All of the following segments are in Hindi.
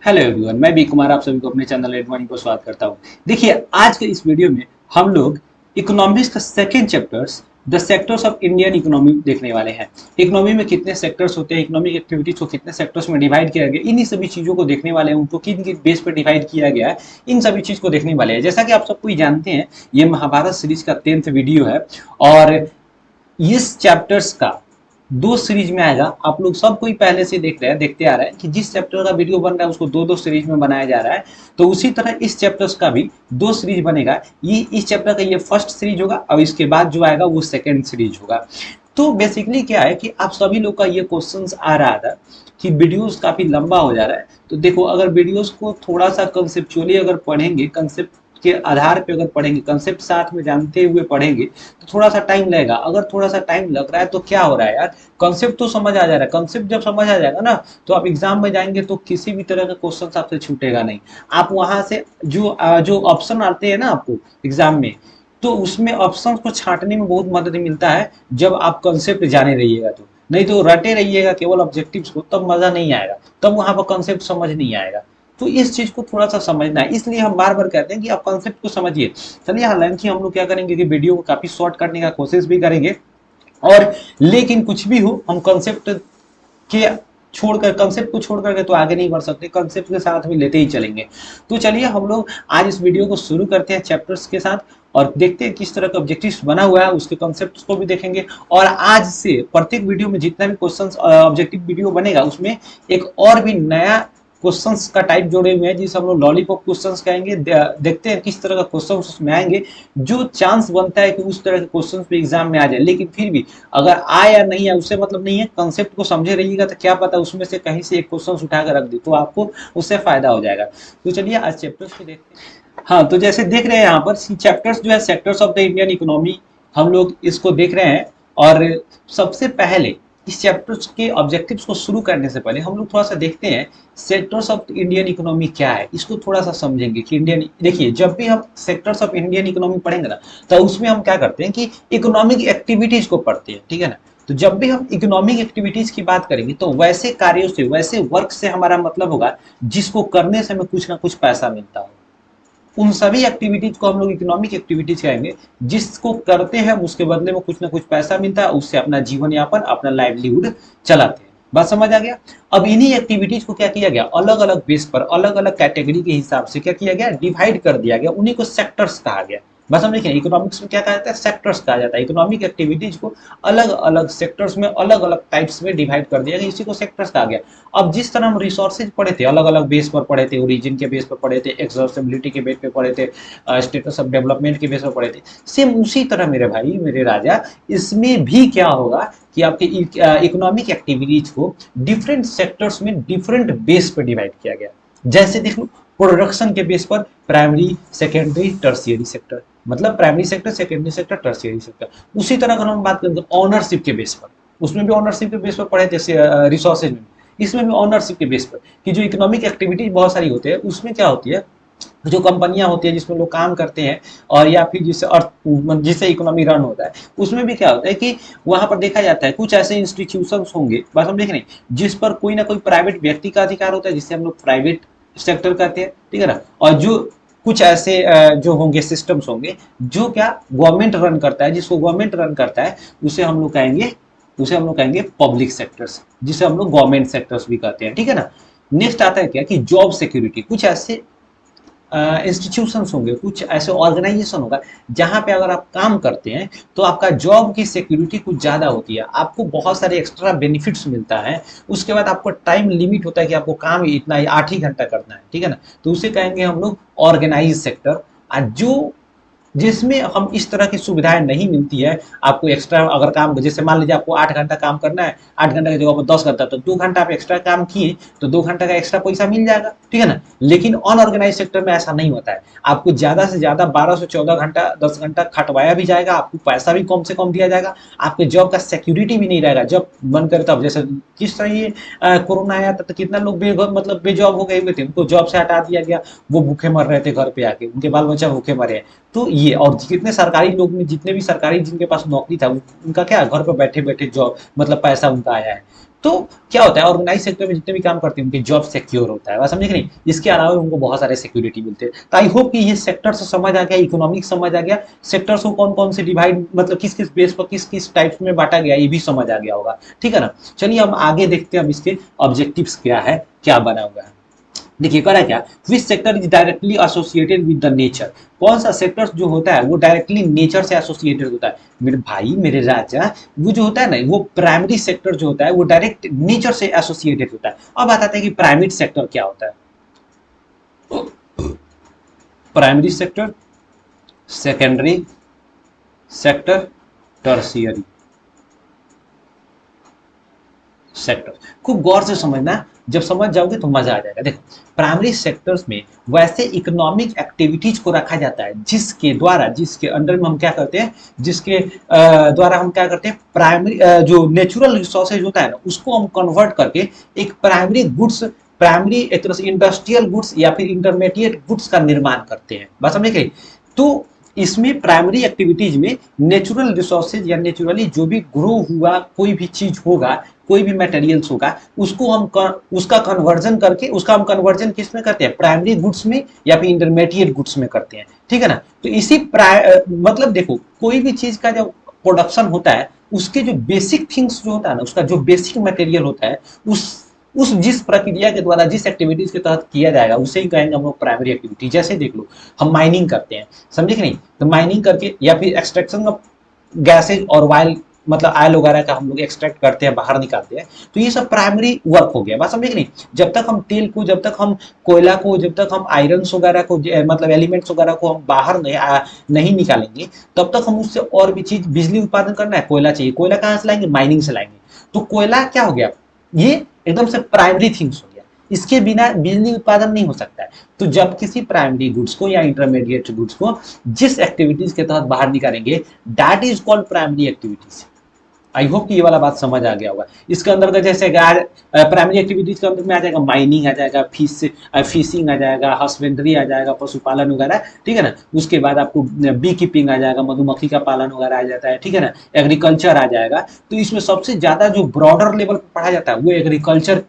हेलो एवरीवन, मैं बी कुमार आप सभी को अपने चैनल रेड मॉर्निंग पर स्वागत करता हूं। देखिए, आज के इस वीडियो में हम लोग इकोनॉमिक्स का second chapters the sectors of Indian economy देखने वाले हैं। इकोनॉमी में कितने सेक्टर्स होते हैं, इकोनॉमिक एक्टिविटीज को कितने सेक्टर्स में डिवाइड किया गया, इन्हीं सभी चीज़ों को देखने वाले हैं। उनको किन किन बेस पर डिवाइड किया गया है, इन सभी चीज़ को देखने वाले हैं। जैसा कि आप सबको ही जानते हैं, ये महाभारत सीरीज का 10th वीडियो है और इस चैप्टर्स का दो सीरीज में आएगा। आप लोग सब कोई पहले से देख रहे हैं, देखते आ रहे हैं कि जिस चैप्टर का वीडियो बन रहा है उसको दो दो सीरीज में बनाया जा रहा है। तो उसी तरह इस चैप्टर्स का भी दो सीरीज बनेगा। ये इस चैप्टर का ये फर्स्ट सीरीज होगा और इसके बाद जो आएगा वो सेकेंड सीरीज होगा। तो बेसिकली क्या है कि आप सभी लोग का ये क्वेश्चंस आ रहा था कि वीडियोस काफी लंबा हो जा रहा है। तो देखो, अगर वीडियोस को थोड़ा सा कंसेप्चुअली अगर पढ़ेंगे, कंसेप्ट के आधार पे अगर पढ़ेंगे, कंसेप्ट साथ में जानते हुए पढ़ेंगे तो थोड़ा सा टाइम लगेगा। अगर थोड़ा सा टाइम लग रहा है तो क्या हो रहा है यार, कंसेप्ट तो समझ आ जा रहा है। कंसेप्ट जब समझ आ जाएगा ना तो आप एग्जाम में जाएंगे तो किसी भी तरह का क्वेश्चन आपसे छूटेगा नहीं। आप वहां से जो ऑप्शन आते हैं ना आपको एग्जाम में, तो उसमें ऑप्शन को छांटने में बहुत मदद मिलता है जब आप कंसेप्ट जाने रहिएगा। तो नहीं तो रटे रहिएगा केवल ऑब्जेक्टिव्स को, तब मजा नहीं आएगा, तब वहां पर कंसेप्ट समझ नहीं आएगा। तो इस चीज को थोड़ा सा समझना है, इसलिए हम बार बार कहते हैं कि आप कॉन्सेप्ट को समझिए। चलिए, हालांकि हम लोग क्या करेंगे कि वीडियो को काफी शॉर्ट करने का कोशिश भी करेंगे, और लेकिन कुछ भी हो हम कॉन्सेप्ट के छोड़कर, कंसेप्ट को छोड़ करके तो आगे नहीं बढ़ सकते, कंसेप्ट के साथ भी लेते ही चलेंगे। तो चलिए हम लोग आज इस वीडियो को शुरू करते हैं चैप्टर्स के साथ और देखते हैं किस तरह का ऑब्जेक्टिव्स बना हुआ है, उसके कॉन्सेप्ट्स को भी देखेंगे। और आज से प्रत्येक वीडियो में जितना भी क्वेश्चंस ऑब्जेक्टिव वीडियो बनेगा उसमें एक और भी नया क्वेश्चंस का टाइप जोड़े हुए हैं जिसे हम लोग लॉलीपॉप क्वेश्चंस कहेंगे। देखते हैं किस तरह का क्वेश्चंस उसमें आएंगे। जो चांस बनता है कि उस तरह के क्वेश्चंस भी एग्जाम में आ जाए, लेकिन फिर भी अगर आए या नहीं आए उससे मतलब नहीं है। कंसेप्ट को समझे रहिएगा तो क्या पता उसमें से कहीं से एक क्वेश्चन उठा कर रख दे तो आपको उससे फायदा हो जाएगा। तो चलिए आज चैप्टर्स को देखते हैं। हाँ, तो जैसे देख रहे हैं यहाँ पर चैप्टर्स जो है sectors of the Indian economy, हम लोग इसको देख रहे हैं। और सबसे पहले इस चैप्टर्स के ऑब्जेक्टिव्स को शुरू करने से पहले हम लोग थोड़ा सा देखते हैं सेक्टर्स ऑफ इंडियन इकोनॉमी क्या है। इसको थोड़ा सा समझेंगे कि इंडियन, देखिए जब भी हम सेक्टर्स ऑफ इंडियन इकोनॉमी पढ़ेंगे ना तो उसमें हम क्या करते हैं कि इकोनॉमिक एक्टिविटीज को पढ़ते हैं, ठीक है ना। तो जब भी हम इकोनॉमिक एक्टिविटीज की बात करेंगे तो वैसे कार्यों से, वैसे वर्क से हमारा मतलब होगा जिसको करने से हमें कुछ ना कुछ पैसा मिलता हो। उन सभी एक्टिविटीज को हम लोग इकोनॉमिक एक्टिविटीज कहेंगे जिसको करते हैं उसके बदले में कुछ ना कुछ पैसा मिलता है, उससे अपना जीवन यापन, अपना लाइवलीहुड चलाते हैं। बात समझ आ गया। अब इन्हीं एक्टिविटीज को क्या किया गया, अलग अलग बेस पर, अलग अलग कैटेगरी के हिसाब से क्या किया गया, डिवाइड कर दिया गया। उन्हीं को सेक्टर्स कहा गया। बस हम लिखें, इकोनॉमिक्स में क्या कहा जाता है, सेक्टर्स कहा जाता है। इकोनॉमिक एक्टिविटीज को अलग अलग सेक्टर्स में, अलग अलग टाइप्स में डिवाइड कर दिया गया, इसी को सेक्टर्स कहा गया। अब जिस तरह हम रिसोर्सेज पढ़े थे, अलग अलग बेस पर पढ़े थे, ओरिजिन के बेस पर पढ़े थे, एक्सेसिबिलिटी के बेस पे पढ़े थे, स्टेटस ऑफ डेवलपमेंट के बेस पर पढ़े थे, सेम उसी तरह मेरे भाई मेरे राजा इसमें भी क्या होगा कि आपके इकोनॉमिक एक्टिविटीज को डिफरेंट सेक्टर्स में डिफरेंट बेस पर डिवाइड किया गया। जैसे देख लो, प्रोडक्शन के बेस पर प्राइमरी, सेकेंडरी, टर्शियरी सेक्टर, मतलब primary sector, secondary sector, tertiary sector. उसी तरह अगर हम बात करें तो ऑनरशिप के बेस पर, उसमें भी ऑनरशिप के बेस पर पढ़े थे रिसोर्सेज में, इसमें भी ऑनरशिप के बेस पर कि जो इकोनॉमिक एक्टिविटीज बहुत सारी होती है उसमें क्या होती है, जो कंपनियां होती है जिसमें लोग काम करते हैं और या फिर जिससे अर्थ, जिससे इकोनॉमी रन होता है, उसमें भी क्या होता है कि वहां पर देखा जाता है कुछ ऐसे इंस्टीट्यूशंस होंगे, बस हम देख रहे हैं, जिस पर कोई ना कोई प्राइवेट व्यक्ति का अधिकार होता है जिससे हम लोग प्राइवेट सेक्टर कहते हैं, ठीक है ना। और जो कुछ ऐसे जो होंगे सिस्टम्स होंगे जो क्या गवर्नमेंट रन करता है, जिसको गवर्नमेंट रन करता है उसे हम लोग कहेंगे पब्लिक सेक्टर्स, जिसे हम लोग गवर्नमेंट सेक्टर्स भी कहते हैं, ठीक है ना। नेक्स्ट आता है क्या कि जॉब सिक्योरिटी, कुछ ऐसे इंस्टीट्यूशंस होंगे, कुछ ऐसे ऑर्गेनाइजेशन होगा जहां पे अगर आप काम करते हैं तो आपका जॉब की सिक्योरिटी कुछ ज़्यादा होती है, आपको बहुत सारे एक्स्ट्रा बेनिफिट्स मिलता है। उसके बाद आपको टाइम लिमिट होता है कि आपको काम इतना ही 8 ही घंटा करना है, ठीक है ना। तो उसे कहेंगे हम लोग ऑर्गेनाइज सेक्टर। जो जिसमें हम इस तरह की सुविधाएं नहीं मिलती है, आपको एक्स्ट्रा अगर काम, जैसे मान लीजिए आपको 8 घंटा काम करना है, 8 घंटे की जगह पर 10 घंटा, तो 2 घंटा आप एक्स्ट्रा काम किए तो 2 घंटा का एक्स्ट्रा पैसा मिल जाएगा, ठीक है ना। लेकिन अनऑर्गेनाइज सेक्टर में ऐसा नहीं होता है, आपको ज्यादा से ज्यादा 12 से 14 घंटा, 10 घंटा खटवाया भी जाएगा, आपको पैसा भी कम से कम दिया जाएगा, आपके जॉब का सिक्योरिटी भी नहीं रहेगा जब मन करे तब। जैसे जिस तरह ये कोरोना आया था तो कितना लोग मतलब बेजॉब हो गए हुए थे, उनको जॉब से हटा दिया गया, वो भूखे मर रहे थे घर पे आके, उनके बाल बच्चा भूखे मरे हैं। तो ये, और कितने सरकारी लोग में, जितने भी सरकारी जिनके पास नौकरी था उनका क्या घर पर बैठे बैठे जॉब मतलब पैसा उनका आया है। तो क्या होता है, ऑर्गेनाइज सेक्टर में जितने भी काम करते हैं उनके जॉब सिक्योर होता है, बात समझे कि नहीं। इसके अलावा उनको बहुत सारे सिक्योरिटी मिलते हैं। तो आई होप कि ये सेक्टर से समझ आ गया, इकोनॉमिक समझ आ गया, सेक्टर्स को कौन कौन से डिवाइड, मतलब किस किस बेस पर किस किस टाइप्स में बांटा गया, ये भी समझ आ गया होगा, ठीक है ना। चलिए हम आगे देखते हैं अब इसके ऑब्जेक्टिव्स क्या है, क्या बना हुआ है। देखिए करा क्या, which sector is directly associated with the nature. कौन सा सेक्टर जो होता है वो डायरेक्टली नेचर से एसोसिएटेड होता है, मेरे भाई मेरे राजा। वो जो होता है ना, वो प्राइमरी सेक्टर जो होता है वो डायरेक्ट नेचर से एसोसिएटेड होता है। अब बताते हैं कि प्राइमरी सेक्टर क्या होता है। Primary sector, secondary sector, tertiary sector. खूब गौर से समझना, जब समझ जाओगे तो मजा आ जाएगा। देखो प्राइमरी सेक्टर्स में वैसे इकोनॉमिक एक्टिविटीज को रखा जाता है जिसके द्वारा, जिसके अंडर में हम क्या करते हैं, जिसके द्वारा हम क्या करते हैं, प्राइमरी जो नेचुरल रिसोर्सेज होता है ना उसको हम कन्वर्ट करके एक प्राइमरी गुड्स, प्राइमरी एक तरह से इंडस्ट्रियल गुड्स या फिर इंटरमीडिएट गुड्स का निर्माण करते हैं, बात समझे कि। तो इसमें प्राइमरी एक्टिविटीज में नेचुरल रिसोर्सेज या नेचुरली जो भी ग्रो हुआ कोई भी चीज होगा, कोई भी मटेरियल्स होगा, उसको हम उसका कन्वर्जन करके, उसका हम कन्वर्जन किस में करते हैं, प्राइमरी गुड्स में या फिर इंटरमीडिएट गुड्स में करते हैं, ठीक है ना। तो इसी मतलब देखो कोई भी चीज का जब प्रोडक्शन होता है उसके जो बेसिक थिंग्स जो होता है ना, उसका जो बेसिक मटेरियल होता है, उस जिस प्रक्रिया के द्वारा, जिस एक्टिविटीज के तहत किया जाएगा उसे ही कहेंगे हम लोग प्राइमरी एक्टिविटी। जैसे देख लो हम माइनिंग करते हैं, समझे कि नहीं, तो माइनिंग करके या फिर एक्सट्रैक्शन ऑफ गैसेज और वाइल, मतलब आयल वगैरह का हम लोग एक्सट्रैक्ट करते हैं, बाहर निकालते हैं, तो ये सब प्राइमरी वर्क हो गया, बात समझे कि नहीं। जब तक हम तेल को, जब तक हम कोयला को, जब तक हम आयरन्स वगैरह को, मतलब एलिमेंट्स वगैरह को हम बाहर नहीं निकालेंगे, तब तक हम उससे और भी चीज, बिजली उत्पादन करना है, कोयला चाहिए, कोयला कहाँ से लाएंगे, माइनिंग से लाएंगे। तो कोयला क्या हो गया, ये एकदम से प्राइमरी थिंग्स हो गया, इसके बिना बिजली उत्पादन नहीं हो सकता है। तो जब किसी प्राइमरी गुड्स को या इंटरमीडिएट गुड्स को जिस एक्टिविटीज के तहत बाहर निकालेंगे, that is called primary activities. I hope कि ये वाला बात समझ आ गया होगा। इसके अंदर का जैसे प्राइमरी एक्टिविटीज के अंदर में आ जाएगा माइनिंग, आ जाएगा फिशिंग, आ जाएगा हस्बेंड्री, आ जाएगा पशुपालन वगैरह, ठीक है ना। उसके बाद आपको बी कीपिंग आ जाएगा, मधुमक्खी का पालन वगैरह आ जाता है, ठीक है ना। एग्रीकल्चर आ जाएगा। तो इसमें सबसे ज्यादा जो ब्रॉडर लेवल पर पढ़ा जाता है वो एग्रीकल्चर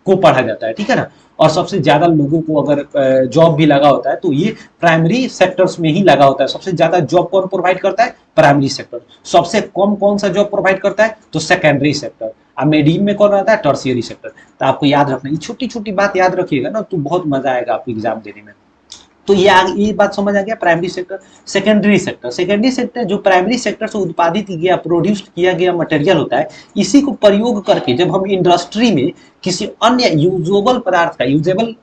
को पढ़ा जाता है, ठीक है ना। और सबसे ज्यादा लोगों को अगर जॉब भी लगा होता है तो ये प्राइमरी सेक्टर्स में ही लगा होता है। सबसे ज्यादा जॉब कौन प्रोवाइड करता है, प्राइमरी सेक्टर। सबसे कम कौन सा जॉब प्रोवाइड करता है, तो सेकेंडरी सेक्टर। अब मीडियम में कौन रहता है, टर्शियरी सेक्टर। तो आपको याद रखना, ये छोटी छोटी बात याद रखिएगा ना तो बहुत मजा आएगा आपको एग्जाम देने में। तो ये बात समझ आ गया, primary sector. Secondary sector, secondary sector जो प्राइमरी सेक्टर से उत्पादित किया, प्रोड्यूस किया गया मटेरियल होता है, इसी को प्रयोग करके जब हम इंडस्ट्री में किसी अन्य यूजेबल पदार्थ का, यूजेबल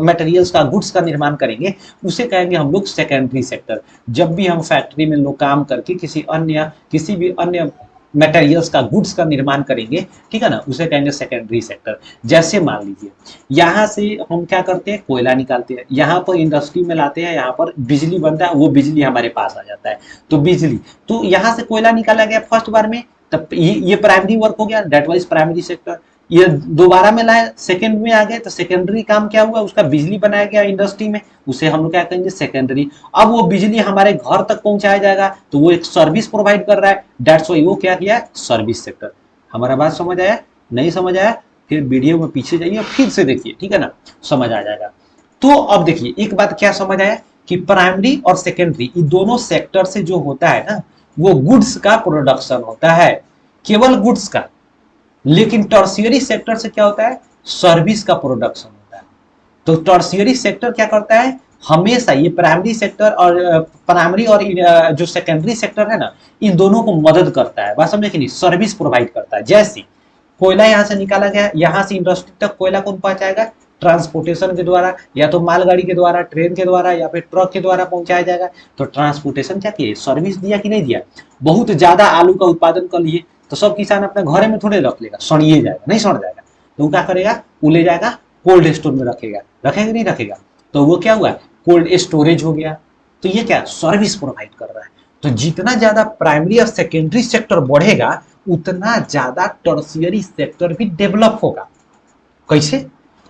मटेरियल्स का, गुड्स का निर्माण करेंगे, उसे कहेंगे हम लोग सेकेंडरी सेक्टर। जब भी हम फैक्ट्री में लोग काम करके किसी भी अन्य मटेरियल्स का, गुड्स का निर्माण करेंगे, ठीक है ना, उसे कहेंगे सेकेंडरी सेक्टर। जैसे मान लीजिए यहाँ से हम क्या करते हैं, कोयला निकालते हैं, यहाँ पर इंडस्ट्री में लाते हैं, यहाँ पर बिजली बनता है, वो बिजली हमारे पास आ जाता है। तो बिजली, तो यहाँ से कोयला निकाला गया फर्स्ट बार में, तब ये प्राइमरी वर्क हो गया, डेट वाइज प्राइमरी सेक्टर। ये दोबारा में लाए, सेकेंड में आ गए, तो सेकेंडरी काम क्या हुआ, उसका बिजली बनाया गया इंडस्ट्री में, उसे हम लोग क्या कहेंगे, सेकेंडरी। अब वो बिजली हमारे घर तक पहुंचाया जाएगा तो वो एक सर्विस प्रोवाइड कर रहा है, डेट्स वाई वो क्या किया, सर्विस सेक्टर। हमारा बात समझ आया, नहीं समझ आया फिर वीडियो में पीछे जाइए फिर से देखिए, ठीक है ना, समझ आ जाएगा। तो अब देखिए एक बात क्या समझ आया कि प्राइमरी और सेकेंडरी ये दोनों सेक्टर से जो होता है ना, वो गुड्स का प्रोडक्शन होता है, केवल गुड्स का। लेकिन टर्शियरी सेक्टर से क्या होता है, सर्विस का प्रोडक्शन होता है। तो टर्शियरी सेक्टर क्या करता है, हमेशा ये प्राइमरी सेक्टर और प्राइमरी और जो सेकेंडरी सेक्टर है ना, इन दोनों को मदद करता है, बात समझे कि नहीं, सर्विस प्रोवाइड करता है। जैसे कोयला यहाँ से निकाला गया, यहाँ से इंडस्ट्री तक कोयला कौन पहुंचाएगा, ट्रांसपोर्टेशन के द्वारा, या तो मालगाड़ी के द्वारा, ट्रेन के द्वारा, या फिर ट्रक के द्वारा पहुंचाया जाएगा। तो ट्रांसपोर्टेशन क्या किया, सर्विस दिया कि नहीं दिया। बहुत ज्यादा आलू का उत्पादन कर लिए तो सब किसान अपने घरे में थोड़े रख लेगा, सड़िए जाएगा, नहीं सड़ जाएगा। तो वो क्या करेगा, वो ले जाएगा कोल्ड स्टोर में रखेगा, रखेगा नहीं रखेगा। तो वो क्या हुआ, कोल्ड स्टोरेज हो गया। तो ये क्या, सर्विस प्रोवाइड कर रहा है। तो जितना ज्यादा प्राइमरी और सेकेंडरी सेक्टर बढ़ेगा उतना ज्यादा टर्शियरी सेक्टर भी डेवलप होगा। कैसे,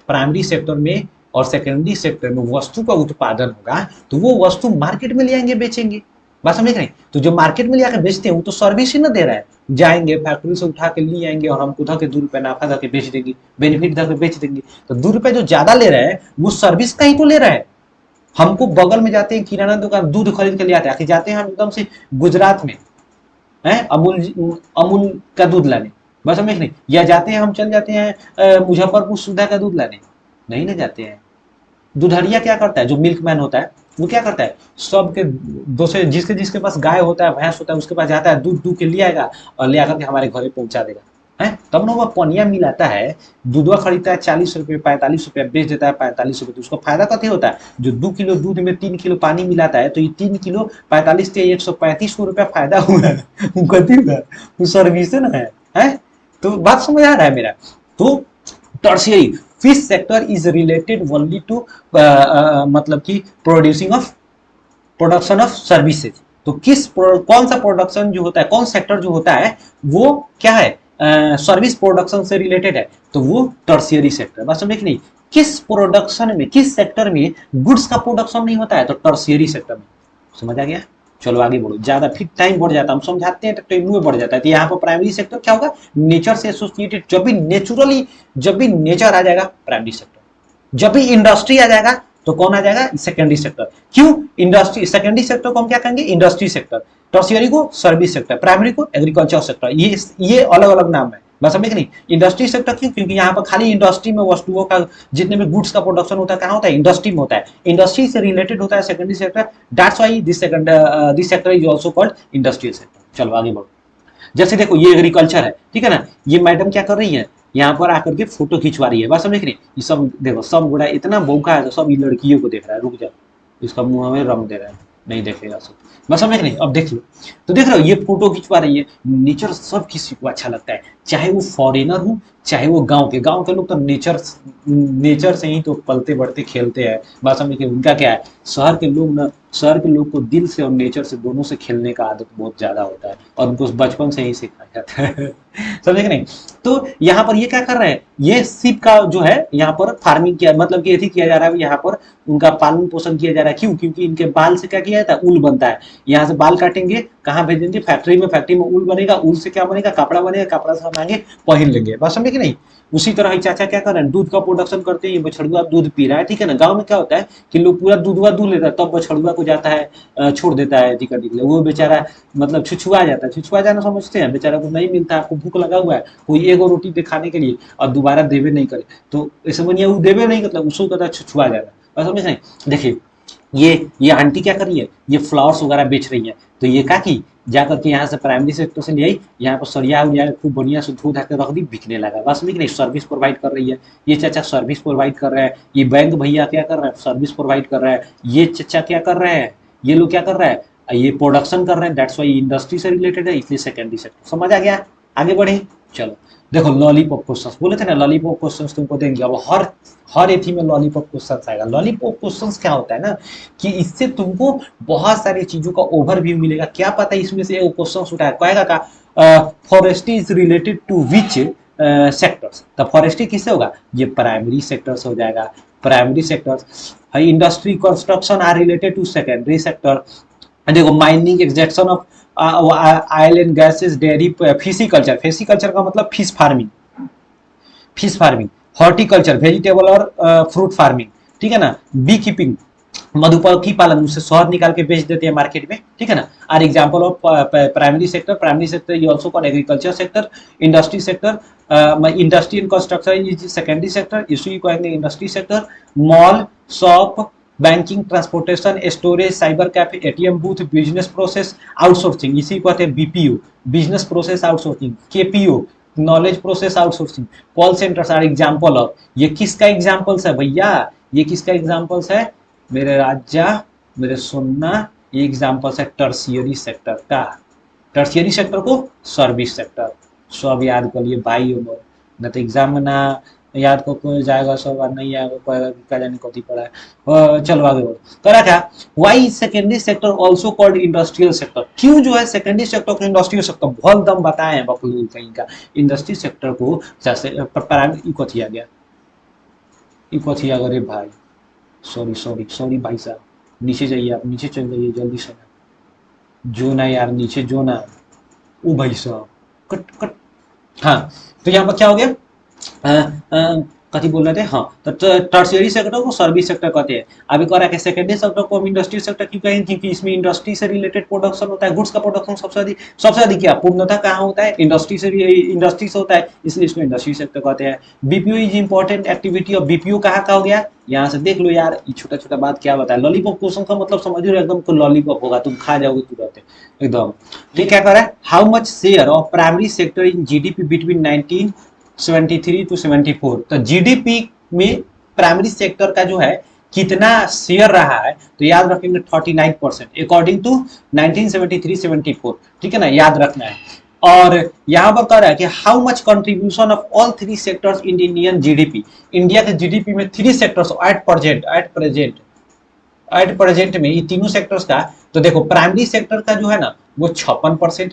प्राइमरी सेक्टर में और सेकेंडरी सेक्टर में वस्तु का उत्पादन होगा तो वो वस्तु मार्केट में ले आएंगे, बेचेंगे, बात समझ रहे हैं? तो जो मार्केट में लेकर बेचते हैं वो तो सर्विस ही ना दे रहा है, जाएंगे फैक्ट्री से उठा के ले आएंगे और हमको धके 2 रुपए नाफा धके बेच देंगे, बेनिफिट धके बेच देंगे। तो 2 रुपए जो ज्यादा ले रहे हैं वो सर्विस का ही तो ले रहा है। हमको बगल में जाते हैं किराना दुकान, दूध खरीद के ले आते हैं, आखिर जाते हैं हम एकदम से गुजरात में है अमूल, अमूल का दूध लाने, बस समझ नहीं, या जाते हैं हम चल जाते हैं मुजफ्फरपुर सुधा का दूध लाने, नहीं ना जाते हैं। दुधरिया क्या करता है, जो मिल्कमैन होता है वो क्या करता है, सबके दूसरे जिसके जिसके पास गाय होता है भैंस होता है उसके पास जाता है, दूध दूध के ले आएगा और ले आकर के हमारे घरे पहुंचा देगा है। तब ना वो पनिया मिलाता है, दूधवा खरीदता है 40 रुपये 45 रुपये, बेच देता है 45 रुपये, तो उसको फायदा कथी होता है, जो 2 किलो दूध में 3 किलो पानी मिलाता है, तो ये 3 किलो 45 से 135 रुपया फायदा हुआ है। कथी हुआ, वो सर्विस है ना है। तो बात समझ आ रहा है मेरा। तो tertiary fish sector is related only to मतलब कि producing of production of services. तो कौन सा प्रोडक्शन जो होता है, कौन सेक्टर जो होता है वो क्या है, सर्विस प्रोडक्शन से रिलेटेड है, तो वो टर्शियरी सेक्टर। बस समझे कि नहीं, किस प्रोडक्शन में किस सेक्टर में गुड्स का प्रोडक्शन नहीं होता है, तो टर्शियरी सेक्टर में। समझ आ गया? चलो आगे बढ़ो, ज्यादा फिर टाइम बढ़ जाता है, हम समझाते हैं तो टाइम में बढ़ जाता है। तो यहाँ पर प्राइमरी सेक्टर क्या होगा, नेचर से एसोसिएटेड, जब भी नेचर आ जाएगा प्राइमरी सेक्टर, जब भी इंडस्ट्री आ जाएगा तो कौन आ जाएगा, सेकेंडरी सेक्टर। क्यों इंडस्ट्री, सेकेंडरी सेक्टर को हम क्या कहेंगे, इंडस्ट्री सेक्टर, टर्शियरी को सर्विस सेक्टर, प्राइमरी को एग्रीकल्चर सेक्टर। ये अलग अलग नाम है, बस समझे कि नहीं। इंडस्ट्री सेक्टर क्यों, क्योंकि यहाँ पर खाली इंडस्ट्री में वस्तुओं का, जितने भी गुड्स का प्रोडक्शन होता है कहाँ होता है, इंडस्ट्री में होता है, इंडस्ट्री से रिलेटेड होता है secondary sector. That's why this sector is also called industrial sector. चलो आगे बढ़ो। जैसे देखो ये एग्रीकल्चर है, ठीक है ना, ये मैडम क्या कर रही है, यहाँ पर आकर के फोटो खिंचवा रही है, बस समझ रही। ये सब देखो, सब गोड़ा इतना बौका है, तो सब ये लड़कियों को देख रहा है। रुक जा, इसका मुंह हमें रंग दे रहा है, नहीं देखेगा सब, बस समझ नहीं। अब देख लो, तो देख रहे हो ये फोटो खिंचवा रही है। नेचर सब किसी को अच्छा लगता है, चाहे वो फॉरेनर हो चाहे वो गांव के लोग, तो नेचर से ही तो पलते बढ़ते खेलते हैं, बात समझ के। उनका क्या है, शहर के लोग को दिल से और नेचर से दोनों से खेलने का आदत बहुत ज्यादा होता है, और उनको बचपन से ही सिखाया जाता है। समझे कि नहीं। तो यहाँ पर ये क्या कर रहे हैं, ये सिप का जो है यहाँ पर फार्मिंग किया, मतलब कि ऐसी किया जा रहा है, यहाँ पर उनका पालन पोषण किया जा रहा है। क्यों, क्योंकि इनके बाल से क्या किया जाता है, ऊल बनता है। यहाँ से बाल काटेंगे, कहाँ भेजेंगे, फैक्ट्री में ऊल बनेगा, ऊल से क्या बनेगा, कपड़ा बनेगा, कपड़ा से हम आगे पहन लेंगे, बस समझे कि नहीं। उसी तरह ही चाचा क्या कर रहे हैं, दूध का प्रोडक्शन करते हैं, बछड़ुआ दूध पी रहा है, ठीक है ना। गांव में क्या होता है कि लोग पूरा दूध लेता है, तब बछड़ुआ को जाता है छोड़ देता है टिकट निकले, वो बेचारा मतलब छुछुआ जाता है। छुछुआ जाना समझते हैं, बेचारा को नहीं मिलता, आपको भूख लगा हुआ है, कोई एगो रोटी दिखाने के लिए और दोबारा देवे नहीं करे, तो समझिए वो देवे नहीं, मतलब उसको कहता है छुछुआ जाना, बस समझ नहीं। देखिए ये आंटी क्या कर रही है, ये फ्लावर्स वगैरह बेच रही है। तो ये क्या की, जाकर के यहाँ से प्राइमरी सेक्टर से ले आई, यहाँ पर सरिया उरिया खूब बढ़िया से धो धा के रख दी, बिकने लगा, बस में नहीं, सर्विस प्रोवाइड कर रही है। ये चाचा सर्विस प्रोवाइड कर रहे हैं, ये बैंक भैया क्या कर रहे हैं, सर्विस प्रोवाइड कर रहे हैं। ये चाचा क्या कर रहे हैं, ये लोग क्या कर रहे हैं, ये प्रोडक्शन कर रहे हैं, दैट्स वाई इंडस्ट्री से रिलेटेड है, इसलिए सेकेंडरी सेक्टर। समझ आ गया? आगे बढ़े, चलो। देखो लॉलीपॉप क्वेश्चंस बोले थे ना, लॉलीपॉप क्वेश्चंस तुमको देंगे। अब हर एथी में लॉलीपॉप क्वेश्चंस आएगा। लॉलीपॉप क्वेश्चंस क्या होता है ना, कि इससे तुमको बहुत सारी चीजों का ओवरव्यू मिलेगा। क्या पता इसमें से एक क्वेश्चन उठाया कहेगा का forestry is related to which sectors. तो फॉरेस्ट्री किससे होगा, ये प्राइमरी सेक्टर से हो जाएगा। Primary sectors, industry construction are related to secondary sector. देखो mining, extraction of oil and gases, dairy, pisciculture, pisciculture का मतलब फिश फार्मिंग, हॉर्टिकल्चर, वेजिटेबल और फ्रूट फार्मिंग, ठीक है ना। बी कीपिंग, मधुमक्खी पालन, उससे शहद निकाल के बेच देते हैं मार्केट में, ठीक है ना। Are example of primary sector ये also called agriculture sector. Industry sector, industry and construction is secondary sector, इसी को कहेंगे industry sector. Mall, shop, banking, transportation, storage, cyber cafe, ATM booth, business process outsourcing, इसी को कहते हैं BPO, business process outsourcing. KPO, knowledge process outsourcing. Call centers are example of, ये किसका एग्जांपल्स है भैया, ये किसका एग्जांपल्स है, मेरे राजा मेरे सोना, ये एग्जांपल्स है टर्शियरी सेक्टर का। टर्शियरी सेक्टर को सर्विस सेक्टर, सब याद कर लिए भाई और न तो एग्जाम में ना याद को कोई जाएगा, सब नहीं आएगा, कोई क्या जाने कथी पड़ा है। चलो आगे बढ़ो। करा क्या, why secondary sector also called industrial sector. क्यों जो है सेकेंडरी सेक्टर को इंडस्ट्रियल सेक्टर, बहुत दम बताए हैं बकलूल कहीं का। इंडस्ट्री सेक्टर को जैसे प्राइमरी कथी आ गया, कथी आ गया भाई, सॉरी भाई साहब, नीचे जाइए, आप नीचे चल जाइए जल्दी से, जो ना यार, नीचे जो ना, ओ भाई साहब, कट कट। हाँ, तो यहाँ पर क्या हो गया, कथी बोल रहे थे, हाँ, तो टर्शियरी सेक्टर को सर्विस सेक्टर कहते हैं। अभी कह रहा है कि सेकेंडरी सेक्टर को हम इंडस्ट्री सेक्टर क्यों कहें, क्योंकि इसमें इंडस्ट्री से रिलेटेड प्रोडक्शन होता है, गुड्स का प्रोडक्शन सबसे अधिक क्या पूर्णतः कहाँ होता है, इंडस्ट्री से होता है, इसलिए इसको इंडस्ट्री सेक्टर कहते हैं। बीपीओ इज इंपॉर्टेंट एक्टिविटी, और बीपीओ कहाँ का हो गया, यहाँ से देख लो यार, छोटा छोटा बात क्या बताया, लॉलीपॉप क्वेश्चन का मतलब समझ लो, एकदम को लॉलीपॉप होगा, तुम खा जाओगे तुरंत एकदम। ठीक, क्या कर रहा है, how much share of primary sector in GDP between 1973 to 74, तो जीडीपी में प्राइमरी सेक्टर का जो है कितना शेयर रहा है, तो याद रखेंगे 39% अकॉर्डिंग टू 1973-74, ठीक है ना, याद रखना है। और यहां पर कह रहा है कि how much contribution of all three sectors in Indian GDP, India के जीडीपी में थ्री सेक्टर्स एट प्रेजेंट में ये तीनों सेक्टर्स का, तो देखो प्राइमरी सेक्टर का जो है ना वो 56%,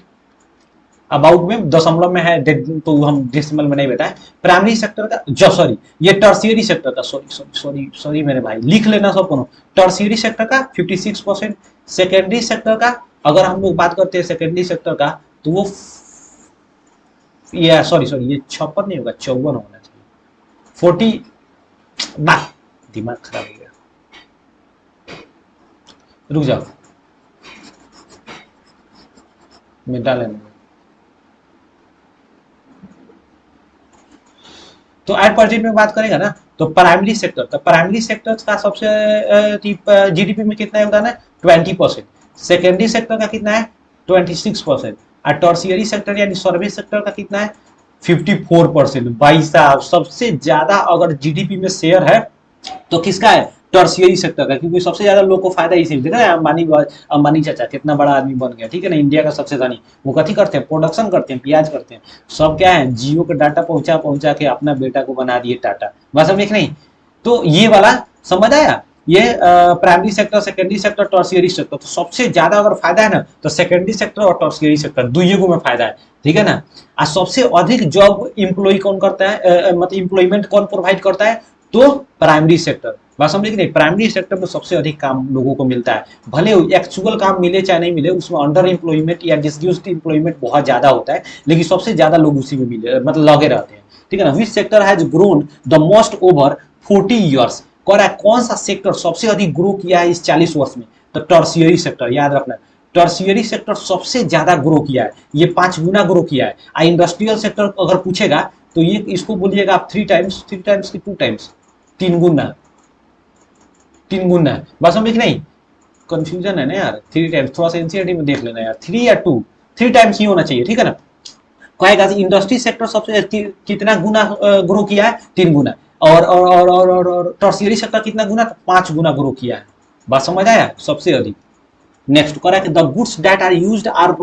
अबाउट में दशमलव में है, तो हम डेसिमल में नहीं बताए। प्राइमरी सेक्टर का जो, सॉरी, ये टर्शियरी सेक्टर का, सॉरी मेरे भाई, लिख लेना सब को, टर्शियरी सेक्टर का 56%, सेकेंडरी सेक्टर का अगर हम लोग बात करते हैं सेकेंडरी सेक्टर का, तो वो ये सॉरी ये 56 नहीं होगा, 54 होना चाहिए, 40 ना, दिमाग खराब हो गया, रुक जाओ, मिटा लेना। तो एट प्रेजेंट में बात करेगा ना, तो प्राइमरी सेक्टर, तो प्राइमरी सेक्टर का सबसे जीडीपी में कितना योगदान है, 20%, सेकेंडरी सेक्टर का कितना है 26%, और टर्शियरी सेक्टर यानी सर्विस सेक्टर का कितना है 54%। भाई साहब, सबसे ज्यादा अगर जीडीपी में शेयर है तो किसका है, टर्शियरी सेक्टर का, क्योंकि सबसे ज्यादा लोग को फायदा इसी में, देखा है अंबानी चाचा कितना बड़ा आदमी बन गया, ठीक है ना, इंडिया का सबसे धनी, वो कथी करते हैं, प्रोडक्शन करते हैं, प्याज करते हैं, सब क्या है, जियो का डाटा पहुंचा पहुंचा के अपना बेटा को बना दिए टाटा, बस हम एक नहीं, तो ये वाला समझ आया, ये primary sector, secondary sector, tertiary sector, तो सबसे ज्यादा अगर फायदा है ना तो सेकेंडरी सेक्टर और टर्शियरी सेक्टर दुइयों में फायदा है, ठीक है ना। और सबसे अधिक जॉब इम्प्लॉय कौन करता है, मतलब इम्प्लॉयमेंट कौन प्रोवाइड करता है, तो प्राइमरी सेक्टर, बात समझे कि नहीं, प्राइमरी सेक्टर में सबसे अधिक काम लोगों को मिलता है, भले एक्चुअल काम मिले चाहे नहीं मिले, उसमें अंडर एम्प्लॉयमेंट या डिसग्यूज्ड एम्प्लॉयमेंट बहुत ज्यादा होता है, लेकिन सबसे ज्यादा लोग उसी में मिले, मतलब लगे रहते हैं, ठीक है ना। Which sector has grown the most over 40 years, कह रहा है कौन सा सेक्टर सबसे अधिक ग्रो किया है इस 40 वर्ष में, तो टर्शियरी सेक्टर, याद रखना, टर्शियरी सेक्टर सबसे ज्यादा ग्रो किया है, ये 5 गुना ग्रो किया है। इंडस्ट्रियल सेक्टर अगर पूछेगा तो ये इसको बोलिएगा आप 3 टाइम्स की 2 टाइम्स, 3 गुना, 3 गुना है, बस हम नहीं, कंफ्यूजन है ना यार, 3 टाइम्स, थोड़ा सा एनसीईआरटी में देख लेना यार, 3 या 2, 3 टाइम्स ही होना चाहिए, ठीक है ना। कहेगा इंडस्ट्री सेक्टर सबसे कितना गुना ग्रो किया है, 3 गुना, और टर्शियरी सेक्टर कितना गुना, 5 गुना ग्रो किया है, बात समझ आया, सबसे अधिक। नेक्स्ट करा कि the goods that are used are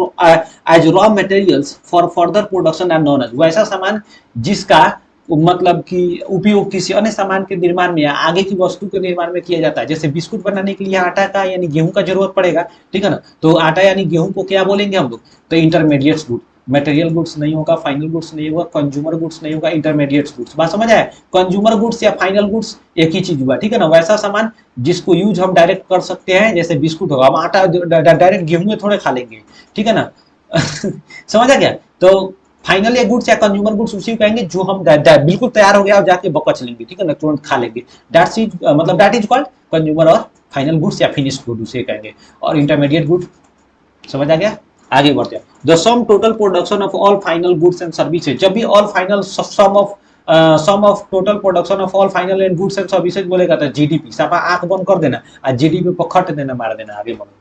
as raw materials for further production are known as, वैसा सामान जिसका मतलब कि उपयोग किसी अन्य सामान के निर्माण में या आगे की वस्तु के निर्माण में किया जाता है, जैसे बिस्कुट बनाने के लिए आटा का यानी गेहूं का जरूरत पड़ेगा, ठीक है ना, तो आटा यानी गेहूं को क्या बोलेंगे हम लोग, तो इंटरमीडिएट गुड, मटेरियल गुड्स नहीं होगा, फाइनल गुड्स नहीं होगा, कंज्यूमर गुड्स नहीं होगा, इंटरमीडिएट गुड्स, बात समझ आया, कंज्यूमर गुड्स या फाइनल गुड्स एक ही चीज हुआ, ठीक है ना, वैसा सामान जिसको यूज हम डायरेक्ट कर सकते हैं, जैसे बिस्कुट होगा, हम आटा डायरेक्ट गेहूं में थोड़े खा लेंगे, ठीक है ना। समझ आ गया, तो फाइनल या गुड्स या कंज्यूमर गुड्स उसी को कहेंगे जो हम बिल्कुल तैयार हो गया और जाके बकच लेंगे, ठीक है ना, तुरंत खा लेंगे, दैट इज कॉल्ड कंज्यूमर, और फाइनल गुड्स या फिनिश्ड गुड उसे कहेंगे, और इंटरमीडिएट गुड, समझ आ गया। आगे बढ़ते हैं, the sum total production of all final goods and services, जब भी all final sum of total production of all final and goods and services बोलेगा तो जीडीपी, साफा आंख बंद कर देना और जीडीपी पर खट देना, मार देना, आगे बढ़ो।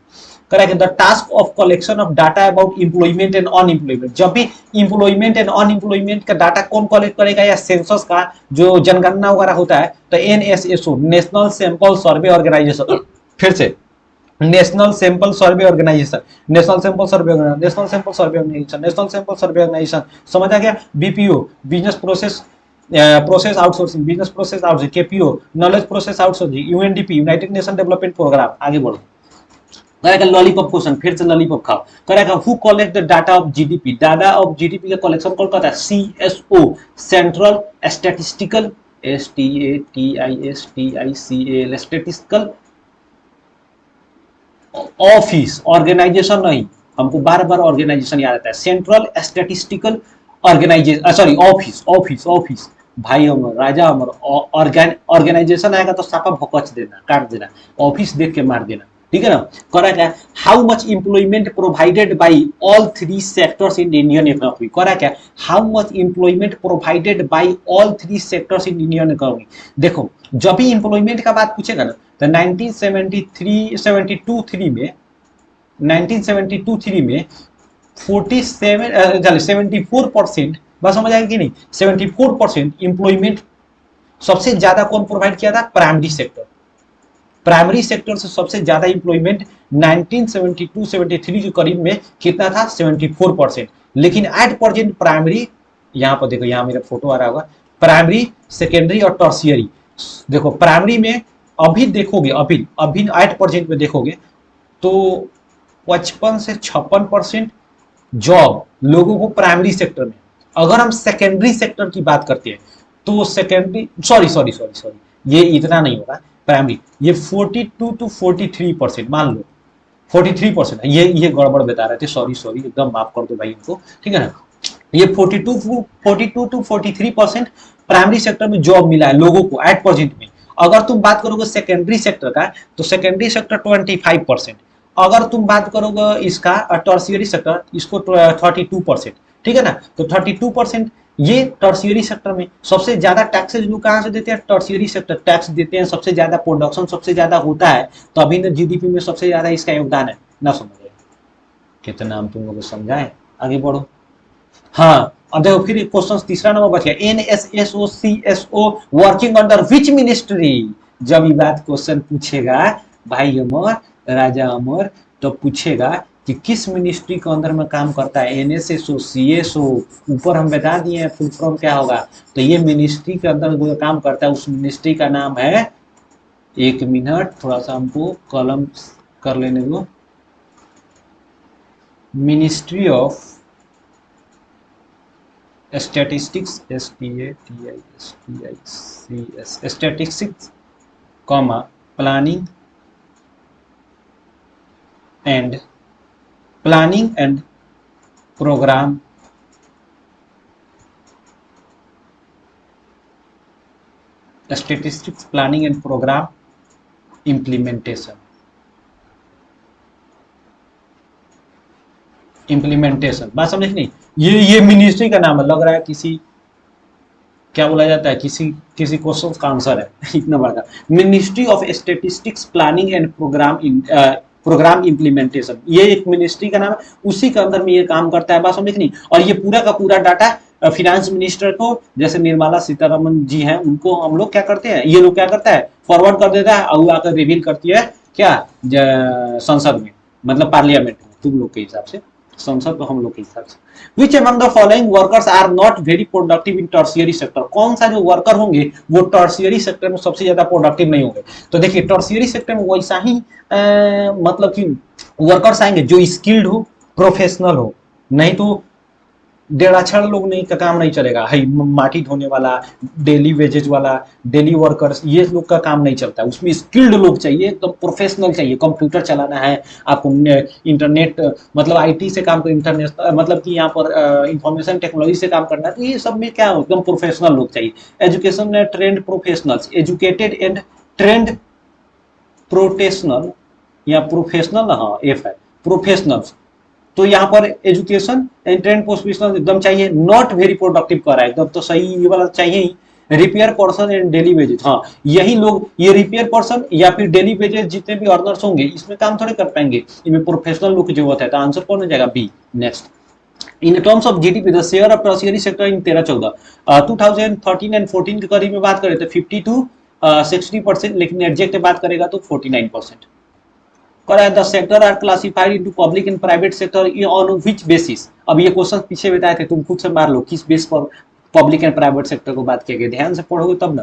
Correct, the task of collection of data about employment and unemployment, जब भी एम्प्लॉयमेंट एंड अनएम्प्लॉयमेंट का डाटा कौन कलेक्ट करेगा, या सेंसस का जो जनगणना वगैरह होता है, तो NSSO, national sample survey organisation, फिर से नेशनल सैंपल सर्वे ऑर्गेनाइजेशन, समझ आ गया। BPO, business process outsourcing, KPO, knowledge process outsourcing, UNDP, united nation development programme, आगे बढ़ो। करेगा लॉलीपॉप क्वेश्चन, फिर से लॉलीपॉप खाओ, करेगा who collect the data of GDP, data of GDP का कलेक्शन कौन करता है, CSO, central statistical, STATISTICAL statistical office, organisation नहीं, हमको बार बार ऑर्गेनाइजेशन याद आता है, central statistical organisation, sorry office office office, भाई अमर राजा अमर, ऑर्गेनाइजेशन आएगा तो सापा भोकच देना, काट देना, ऑफिस देख के मार देना, ठीक है ना। करा क्या, how much employment provided by all three sectors in Indian economy, करा क्या, how much employment provided by all three sectors in Indian economy. देखो जब भी एम्प्लॉयमेंट का बात पूछेगा ना तो 1973 72 3 में 1972-3 में 74%, बस समझ आएगी कि नहीं, 74% इंप्लॉयमेंट सबसे ज्यादा कौन प्रोवाइड किया था, प्राइमरी सेक्टर। प्राइमरी सेक्टर से सबसे ज्यादा इंप्लॉयमेंट 1972-73 के करीब में कितना था, 74%। लेकिन एट प्रेजेंट प्राइमरी, यहां पर देखो, यहां मेरा फोटो आ रहा होगा, प्राइमरी, सेकेंडरी और टर्शियरी। देखो प्राइमरी में अभी देखोगे, अभी अभी एट प्रेजेंट में देखोगे तो 55 से 56% जॉब लोगों को प्राइमरी सेक्टर में। अगर हम सेकेंडरी सेक्टर की बात करते हैं तो secondary, sorry sorry sorry sorry, ये इतना नहीं होगा प्राइमरी, ये 42 to 43%, मान लो 43% है, ये गड़बड़ बता रहे थे, सॉरी सॉरी, एकदम माफ कर दो भाई इनको, ठीक है ना। ये 42 to 43% प्राइमरी सेक्टर में जॉब मिला है लोगों को एट प्रेजेंट में। अगर तुम बात करोगे सेकेंडरी सेक्टर का तो सेकेंडरी सेक्टर 25%, अगर तुम बात करोगे इसका टर्शियरी सेक्टर, इसको 32%, ठीक है ना। तो 32% ये टर्शियरी सेक्टर में। सबसे ज्यादा टैक्सेज लोग कहां से देते हैं, टर्शियरी सेक्टर टैक्स देते हैं, सबसे ज्यादा प्रोडक्शन सबसे ज्यादा होता है, तो अभी जीडीपी में सबसे ज्यादा इसका योगदान है ना। समझ कितना हम तुम लोग को समझाएं, आगे बढ़ो। हाँ अब देखो फिर क्वेश्चन तीसरा नंबर बच गया, NSSOCSO working under which ministry. जब ये बात क्वेश्चन पूछेगा भाई अमर राजा अमर, तो पूछेगा कि किस मिनिस्ट्री के अंदर में काम करता है, NSSO CSO, ऊपर हम बता दिए फुल फॉर्म क्या होगा। तो ये मिनिस्ट्री के अंदर जो काम करता है उस मिनिस्ट्री का नाम है, एक मिनट थोड़ा सा हमको कलम कर लेने दो, ministry of statistics, STATISTICS, statistics comma planning and programme statistics planning and programme implementation बात समझ नहीं। ये मिनिस्ट्री का नाम है, लग रहा है किसी, क्या बोला जाता है, किसी क्वेश्चन का आंसर है इतना बड़ा, ministry of statistics planning and programme implementation, ये एक मिनिस्ट्री का नाम है, उसी के अंदर में ये काम करता है, बात समझ नहीं। और ये पूरा का पूरा डाटा फिनेंस मिनिस्टर को, जैसे निर्मला सीतारमन जी हैं, उनको हम लोग क्या करते हैं, ये लोग क्या करता है, फॉरवर्ड कर देता है और आकर रिवील करती है क्या, संसद में, मतलब पार्लियामेंट में, तुम लोग के हिसाब से, संसद तो हम लोग के हिसाब से। Which among the following workers are not very productive in tertiary sector, कौन सा जो वर्कर होंगे वो टर्शियरी सेक्टर में सबसे ज्यादा प्रोडक्टिव नहीं होंगे। तो देखिए टर्शियरी सेक्टर में वैसा ही मतलब कि वर्कर्स आएंगे जो स्किल्ड हो, प्रोफेशनल हो, नहीं तो डेढ़ाछड़ लोग नहीं का काम नहीं चलेगा, है माटी धोने वाला, डेली वेजेज वाला, डेली वर्कर्स, ये लोग का काम नहीं चलता, उसमें स्किल्ड लोग चाहिए, एकदम प्रोफेशनल चाहिए, कंप्यूटर चलाना है आपको, इंटरनेट मतलब आईटी से काम कर, इंटरनेट मतलब कि यहाँ पर इंफॉर्मेशन टेक्नोलॉजी से काम करना है, तो ये सब में क्या हो, एकदम प्रोफेशनल लोग चाहिए। एजुकेशन में trend professionals, educated and trend professional या प्रोफेशनल, हाँ एफ है प्रोफेशनल्स, तो यहाँ पर एजुकेशन एंड ट्रेंड प्रोफेशनल एकदम चाहिए। नॉट वेरी प्रोडक्टिव कर रहा है एकदम, तो सही ये वाला चाहिए ही। Repair person and daily wages, हाँ यही लोग, ये रिपेयर पर्सन या फिर डेली वेजेज जितने भी अर्नर्स होंगे इसमें काम थोड़े कर पाएंगे, इनमें प्रोफेशनल लोग की जरूरत है, तो आंसर कौन हो जाएगा, B. Next, in terms of GDP the share of tertiary sector in 13-14 2013 and 14 के करीब में बात करें तो 50 to 60%, लेकिन एग्जैक्ट बात करेगा तो 49%। The sector are classified into public and private sector on which basis. अब ये क्वेश्चन पीछे बताए थे, तुम खुद से मार लो किस बेस पर पब्लिक एंड प्राइवेट सेक्टर को बात किया गया, ध्यान से पढ़ोगे तब ना।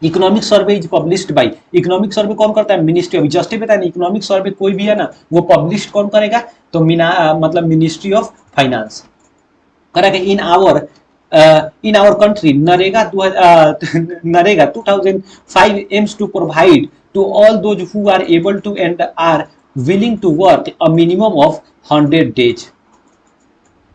Economic survey is published by, economic survey कौन करता है, मिनिस्ट्री ऑफ, जस्ट बताया ना, इकोनॉमिक सर्वे कोई भी है ना वो पब्लिश कौन करेगा, तो मतलब मिनिस्ट्री ऑफ फाइनेंस करेगा। In our country NREGA 2005 aims to provide to all those who are able to and are willing to work a minimum of 100 days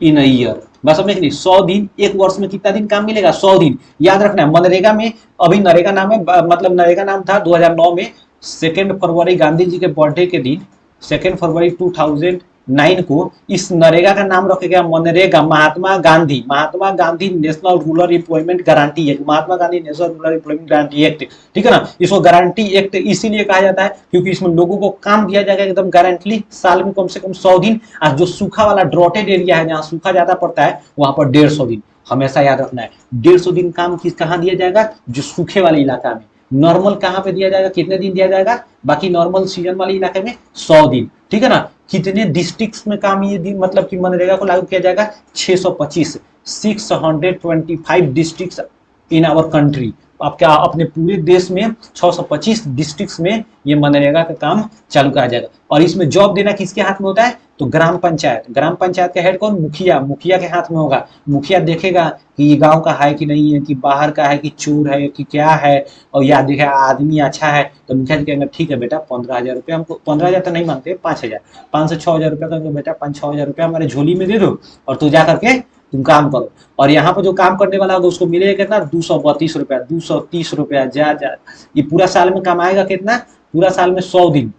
in a year. बस समझे कि नहीं, 100 दिन, एक वर्ष में कितना दिन काम मिलेगा, 100 दिन। याद रखना है मनरेगा में, अभी नरेगा नाम है, मतलब नरेगा नाम था 2009 में। 2 फरवरी गांधी जी के बर्थडे के दिन, 2 फरवरी 2009 को इस नरेगा का नाम रखा गया मनरेगा, Mahatma Gandhi national rural employment guarantee act, Mahatma Gandhi national rural employment guarantee act. ठीक है ना, इसको गारंटी एक्ट इसीलिए कहा जाता है क्योंकि इसमें लोगों को काम दिया जाएगा एकदम गारंटी, साल में कम से कम 100 दिन। और जो सूखा वाला ड्रॉटेड एरिया है, जहाँ सूखा ज्यादा पड़ता है, वहां पर 150 दिन। हमेशा याद रखना है, 150 दिन काम किस कहाँ दिया जाएगा, जो सूखे वाले इलाका में। नॉर्मल कहाँ पे दिया जाएगा, कितने दिन दिया जाएगा, बाकी नॉर्मल सीजन वाले इलाके में 100 दिन। ठीक है ना, कितने डिस्ट्रिक्ट्स में काम ये दिन मतलब कि मनरेगा को लागू किया जाएगा, 625, 625 डिस्ट्रिक्ट्स इन आवर कंट्री। आप क्या अपने पूरे देश में 625 डिस्ट्रिक्ट्स में ये मनरेगा का काम चालू करा जाएगा। और इसमें जॉब देना किसके हाथ में होता है, तो ग्राम पंचायत, ग्राम पंचायत का हेड कौन, मुखिया, मुखिया के हाथ में होगा। मुखिया देखेगा कि ये गांव का है कि नहीं है, कि बाहर का है, कि चोर है, कि क्या है, और या देखेगा आदमी अच्छा है, तो मुखिया जी कहेंगे ठीक है बेटा 15,000 रुपया हमको, 15,000 तो नहीं मांगते, 5,000, 5 से 6,000 रुपया कहेंगे बेटा 5-6,000 रुपया हमारे झोली में दे दो, और तू जा करके तुम काम करो। और यहाँ पर जो काम करने वाला होगा उसको मिलेगा कितना, 232 रुपया, 230 रुपया। जा ये पूरा साल में कमाएगा कितना, पूरा साल में 100 दिन,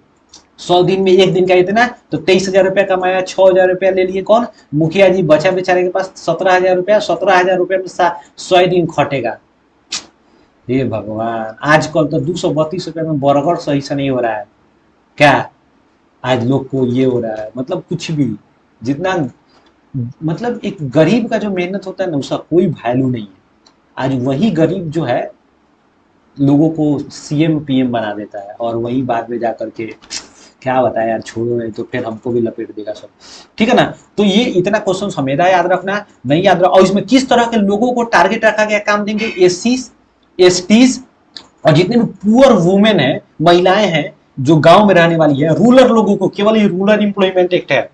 100 दिन में एक दिन का इतना, तो 23,000 रुपया कमाया, 6,000 रुपया ले लिए कौन, मुखिया जी। बचा बेचारे के पास 17,000 रुपया, 17,000 रुपया में 100 दिन खटेगा। हे भगवान, आजकल तो 232 रुपया में बर्गर सही से नहीं हो रहा है क्या, आज लोग को ये हो रहा है, मतलब कुछ भी, जितना मतलब एक गरीब का जो मेहनत होता है ना, उसका कोई वैल्यू नहीं है। आज वही गरीब जो है लोगों को सीएम पीएम बना देता है, और वही बाद में जाकर के क्या बताया यार, छोड़ो, नहीं तो फिर हमको भी लपेट देगा सब। ठीक है ना, तो ये इतना क्वेश्चन हमेशा याद रखना, नहीं याद रखना। और इसमें किस तरह के लोगों को टारगेट रखा गया, काम देंगे, एससी, एसटीज, और जितने भी पुअर वुमेन है, महिलाएं हैं जो गांव में रहने वाली है, रूरल लोगों को, केवल ये रूरल एम्प्लॉयमेंट एक्ट है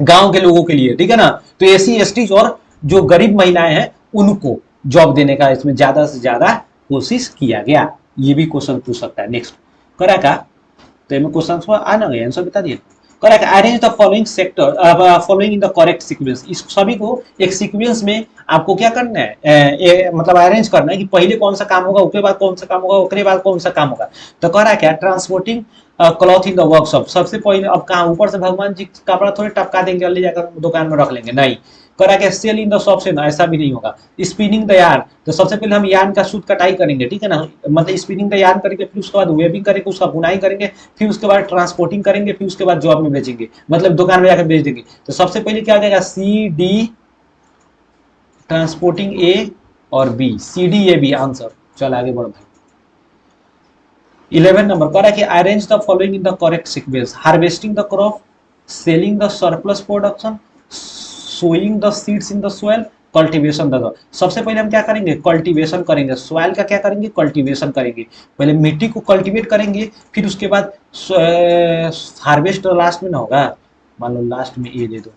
गांव के लोगों के लिए। ठीक है ना, तो एससी एसटीज और जो गरीब महिलाएं हैं उनको जॉब देने का इसमें ज्यादा से ज्यादा कोशिश किया गया। ये भी क्वेश्चन पूछ सकता है। नेक्स्ट करा का, तो इसमें क्वेश्चन आना गया, आंसर बता दिए। Correct, arrange the following sector following in the correct sequence. इस सभी को एक सीक्वेंस में आपको क्या करना है, मतलब अरेंज करना है कि पहले कौन सा काम होगा, उसके बाद कौन सा काम होगा, उसके बाद कौन सा काम होगा। तो कह रहा है क्या, transporting cloth in the workshop. सबसे पहले अब कहाँ, ऊपर से भगवान जी कपड़ा थोड़े टपका देंगे और ले जाकर दुकान में रख लेंगे, नहीं। करा क्या, सेल इन द शॉप से ना, ऐसा भी नहीं होगा। स्पिनिंग द यार्न, तो सबसे पहले हम यार्न का सूत कटाई करेंगे, ठीक है ना, मतलब स्पिनिंग द यार्न करेंगे, फिर उसके बाद वेबिंग करेंगे, उसका बुनाई करेंगे, फिर उसके बाद ट्रांसपोर्टिंग करेंगे, फिर उसके बाद जॉब में बेचेंगे, मतलब दुकान में जाकर बेच देंगे। तो सबसे पहले क्या हो जाएगा, सी डी ट्रांसपोर्टिंग ए और B, C D A B answer. चल आगे बढ़ो भाई। 11 नंबर कह रहा है कि arrange the following in the correct sequence, harvesting the crop, selling the surplus production, sowing the seeds in the soil, cultivation the. सबसे पहले हम क्या करेंगे, कल्टीवेशन करेंगे, सोइल का क्या करेंगे, कल्टीवेशन करेंगे। पहले मिट्टी को कल्टीवेट करेंगे, फिर उसके बाद हार्वेस्ट लास्ट में ना होगा, मान लो लास्ट में ए दे दो।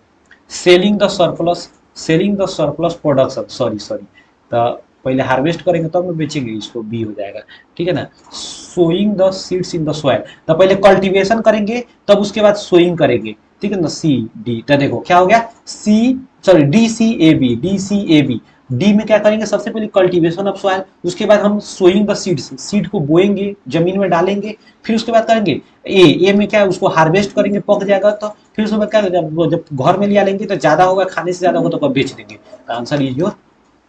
Selling the surplus, selling the surplus production, sorry sorry, तो पहले हार्वेस्ट करेंगे तब तो बेचेंगे, इसको बी हो जाएगा। ठीक है ना, sowing the seeds in the soil, तो पहले कल्टीवेशन करेंगे तब उसके बाद सोइंग करेंगे। ठीक है ना, सी डी, तो देखो क्या हो गया, C sorry D C A B, D C A B. D में क्या करेंगे, सबसे पहले कल्टीवेशन ऑफ सॉइल, उसके बाद हम सोइंग द सीड्स, सीड को बोएंगे, जमीन में डालेंगे, फिर उसके बाद करेंगे ए में क्या, उसको हार्वेस्ट करेंगे, पक जाएगा तो फिर उसके बाद क्या, जब घर में लिया लेंगे तो ज्यादा होगा, खाने से ज्यादा होगा तो बेच देंगे। Answer is your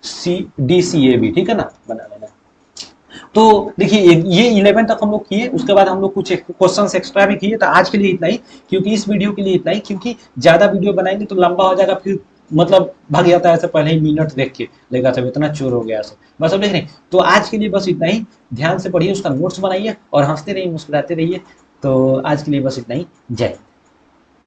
C D C A B. ठीक है ना, बना लेना। तो देखिए ये 11 तक हम लोग किए, उसके बाद हम लोग कुछ क्वेश्चंस एक्स्ट्रा भी किए। तो आज के लिए इतना ही, क्योंकि इस वीडियो के लिए इतना ही, क्योंकि ज्यादा वीडियो बनाएंगे तो लंबा हो जाएगा, फिर मतलब भाग जाता है ऐसे पहले ही मिनट देख के, लेगा सब इतना चोर हो गया सब, बस अब देख रहे। तो आज के लिए बस इतना ही, ध्यान से पढ़िए, उसका नोट्स बनाइए और हंसते रहिए, मुस्कुराते रहिए। तो आज के लिए बस इतना ही, जय।